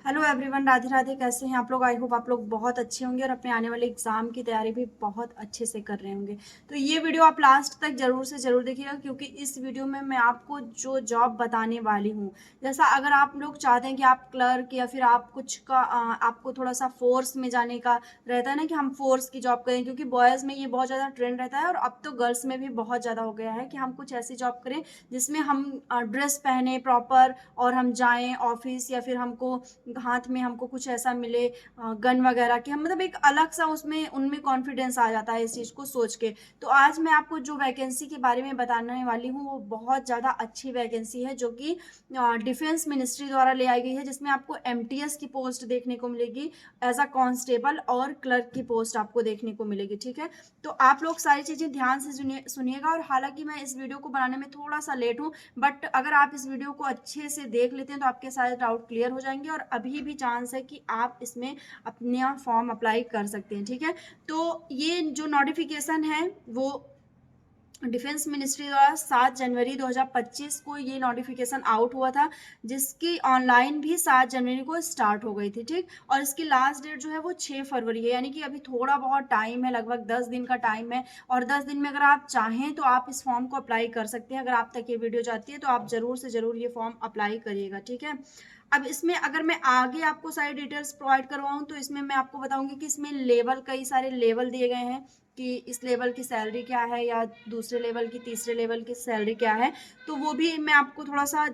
Hello everyone, Radhe Radhe. कैसे हैं आप लोग? आई होप आप लोग बहुत अच्छे होंगे और अपने आने वाले एग्जाम की तैयारी भी बहुत अच्छे से कर रहे होंगे। तो ये वीडियो आप लास्ट तक जरूर से जरूर देखिएगा, क्योंकि इस वीडियो में मैं आपको जो जॉब बताने वाली हूँ, जैसा अगर आप लोग चाहते हैं कि आप क्लर्क या फिर आप कुछ का आपको थोड़ा सा फोर्स में जाने का रहता है ना, कि हम फोर्स की जॉब करें, क्योंकि बॉयज़ में ये बहुत ज़्यादा ट्रेंड रहता है और अब तो गर्ल्स में भी बहुत ज़्यादा हो गया है कि हम कुछ ऐसी जॉब करें जिसमें हम ड्रेस पहने प्रॉपर और हम जाएं ऑफिस, या फिर हमको हाथ में हमको कुछ ऐसा मिले गन वगैरह की, हम मतलब एक अलग सा उसमें उनमें कॉन्फिडेंस आ जाता है इस चीज़ को सोच के। तो आज मैं आपको जो वैकेंसी के बारे में बताने वाली हूँ वो बहुत ज़्यादा अच्छी वैकेंसी है, जो कि डिफेंस मिनिस्ट्री द्वारा ले आई गई है, जिसमें आपको एमटीएस की पोस्ट देखने को मिलेगी, एज अ कांस्टेबल, और क्लर्क की पोस्ट आपको देखने को मिलेगी। ठीक है, तो आप लोग सारी चीज़ें ध्यान से सुनिएगा। और हालांकि मैं इस वीडियो को बनाने में थोड़ा सा लेट हूँ, बट अगर आप इस वीडियो को अच्छे से देख लेते हैं तो आपके सारे डाउट क्लियर हो जाएंगे और अभी भी चांस है कि आप इसमें अपना फॉर्म अप्लाई कर सकते हैं। ठीक है, तो ये जो नोटिफिकेशन है वो डिफेंस मिनिस्ट्री द्वारा 7 जनवरी 2025 को ये नोटिफिकेशन आउट हुआ था, जिसकी ऑनलाइन भी 7 जनवरी को स्टार्ट हो गई थी। ठीक, और इसकी लास्ट डेट जो है वो 6 फरवरी है, यानी कि अभी थोड़ा बहुत टाइम है, लगभग 10 दिन का टाइम है। और 10 दिन में अगर आप चाहें तो आप इस फॉर्म को अप्लाई कर सकते हैं। अगर आप तक ये वीडियो जाती है तो आप जरूर से जरूर ये फॉर्म अप्लाई करिएगा। ठीक है, अब इसमें अगर मैं आगे आपको सारी डिटेल्स प्रोवाइड करवाऊँ तो इसमें मैं आपको बताऊंगी कि इसमें लेवल, कई सारे लेवल दिए गए हैं कि इस लेवल की सैलरी क्या है, या दूसरे लेवल की, तीसरे लेवल की सैलरी क्या है। तो वो भी मैं आपको थोड़ा सा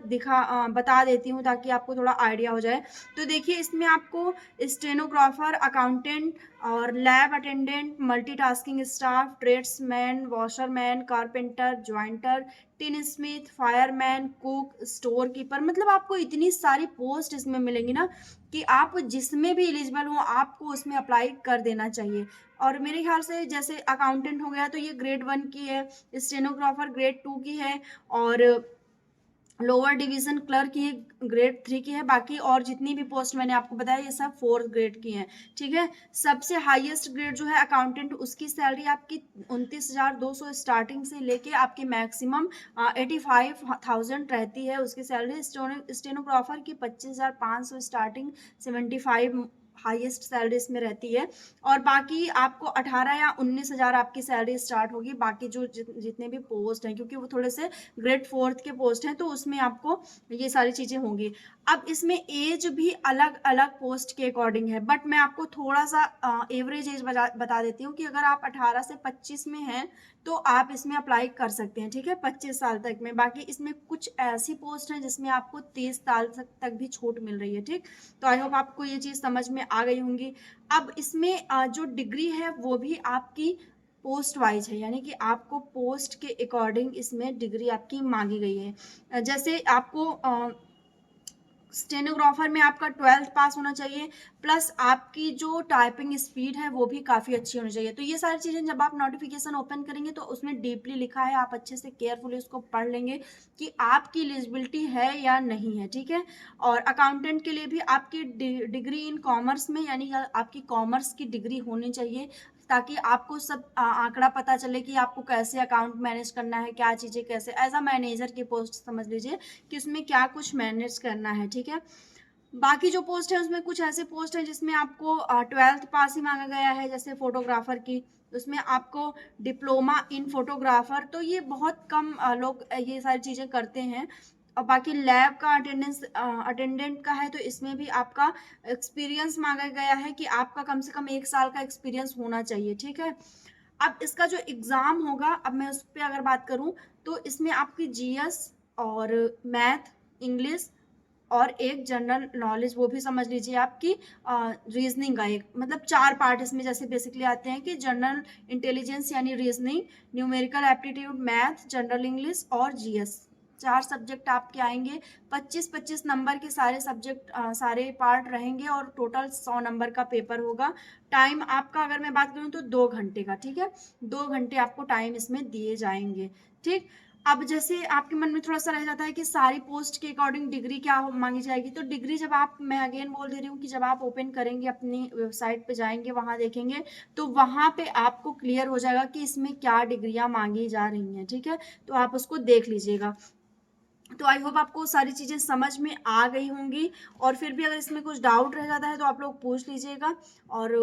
बता देती हूँ ताकि आपको थोड़ा आइडिया हो जाए। तो देखिए, इसमें आपको स्टेनोग्राफर, अकाउंटेंट और lab attendant, multitasking staff, tradesman, washerman, carpenter, ज्वाइंटर, tin Smith, fireman, cook, store keeper, मतलब आपको इतनी सारी पोस्ट इसमें मिलेंगी ना कि आप जिसमें भी एलिजिबल हो आपको उसमें अप्लाई कर देना चाहिए। और मेरे ख्याल से जैसे अकाउंटेंट हो गया तो ये ग्रेड 1 की है, स्टेनोग्राफर ग्रेड 2 की है, और लोअर डिवीजन क्लर्क की ग्रेड 3 की है। बाकी और जितनी भी पोस्ट मैंने आपको बताया ये सब 4th ग्रेड की हैं। ठीक है, सबसे हाईएस्ट ग्रेड जो है अकाउंटेंट, उसकी सैलरी आपकी 29,200 स्टार्टिंग से लेके आपकी मैक्सिमम 85,000 रहती है उसकी सैलरी। स्टेनोग्राफर की 25,500 स्टार्टिंग, 75 हाईएस्ट सैलरी इसमें रहती है। और बाकी आपको 18 या 19,000 आपकी सैलरी स्टार्ट होगी। बाकी जो जितने भी पोस्ट हैं, क्योंकि वो थोड़े से ग्रेड 4th के पोस्ट हैं, तो उसमें आपको ये सारी चीज़ें होंगी। अब इसमें एज भी अलग अलग पोस्ट के अकॉर्डिंग है, बट मैं आपको थोड़ा सा एवरेज एज बता देती हूँ कि अगर आप 18 से 25 में हैं तो आप इसमें अप्लाई कर सकते हैं। ठीक है, 25 साल तक में। बाकी इसमें कुछ ऐसी पोस्ट हैं जिसमें आपको 30 साल तक भी छूट मिल रही है। ठीक, तो आई होप आपको ये चीज़ समझ में आ गई होंगी। अब इसमें जो डिग्री है वो भी आपकी पोस्ट वाइज है, यानी कि आपको पोस्ट के अकॉर्डिंग इसमें डिग्री आपकी मांगी गई है। जैसे आपको स्टेनोग्राफर में आपका 12th पास होना चाहिए, प्लस आपकी जो टाइपिंग स्पीड है वो भी काफ़ी अच्छी होनी चाहिए। तो ये सारी चीज़ें जब आप नोटिफिकेशन ओपन करेंगे तो उसमें डीपली लिखा है, आप अच्छे से केयरफुली उसको पढ़ लेंगे कि आपकी एलिजिबिलिटी है या नहीं है। ठीक है, और अकाउंटेंट के लिए भी आपकी डिग्री इन कॉमर्स में, यानी आपकी कॉमर्स की डिग्री होनी चाहिए, ताकि आपको सब आंकड़ा पता चले कि आपको कैसे अकाउंट मैनेज करना है, क्या चीज़ें कैसे, एज अ मैनेजर की पोस्ट समझ लीजिए कि उसमें क्या कुछ मैनेज करना है। ठीक है, बाकी जो पोस्ट है उसमें कुछ ऐसे पोस्ट हैं जिसमें आपको 12th पास ही मांगा गया है, जैसे फोटोग्राफर की, उसमें आपको डिप्लोमा इन फोटोग्राफर, तो ये बहुत कम लोग ये सारी चीज़ें करते हैं। और बाकी लैब का अटेंडेंट का है, तो इसमें भी आपका एक्सपीरियंस मांगा गया है कि आपका कम से कम 1 साल का एक्सपीरियंस होना चाहिए। ठीक है, अब इसका जो एग्ज़ाम होगा, अब मैं उस पर अगर बात करूँ तो इसमें आपकी जीएस और मैथ, इंग्लिश और एक जनरल नॉलेज, वो भी समझ लीजिए आपकी रीजनिंग का एक, मतलब 4 पार्ट इसमें जैसे बेसिकली आते हैं कि जनरल इंटेलिजेंस यानी reasoning, numerical aptitude, math, general English और जीएस, 4 सब्जेक्ट आपके आएंगे। 25-25 नंबर के सारे सब्जेक्ट, सारे पार्ट रहेंगे और टोटल 100 नंबर का पेपर होगा। टाइम आपका अगर मैं बात करूँ तो 2 घंटे का। ठीक है, 2 घंटे आपको टाइम इसमें दिए जाएंगे। ठीक, अब जैसे आपके मन में थोड़ा सा रह जाता है कि सारी पोस्ट के अकॉर्डिंग डिग्री क्या मांगी जाएगी, तो डिग्री जब आप, मैं अगेन बोल दे रही हूँ कि जब आप ओपन करेंगे, अपनी वेबसाइट पे जाएंगे, वहाँ देखेंगे तो वहाँ पे आपको क्लियर हो जाएगा कि इसमें क्या डिग्रियाँ मांगी जा रही हैं। ठीक है, तो आप उसको देख लीजिएगा। तो आई होप आपको सारी चीज़ें समझ में आ गई होंगी, और फिर भी अगर इसमें कुछ डाउट रह जाता है तो आप लोग पूछ लीजिएगा। और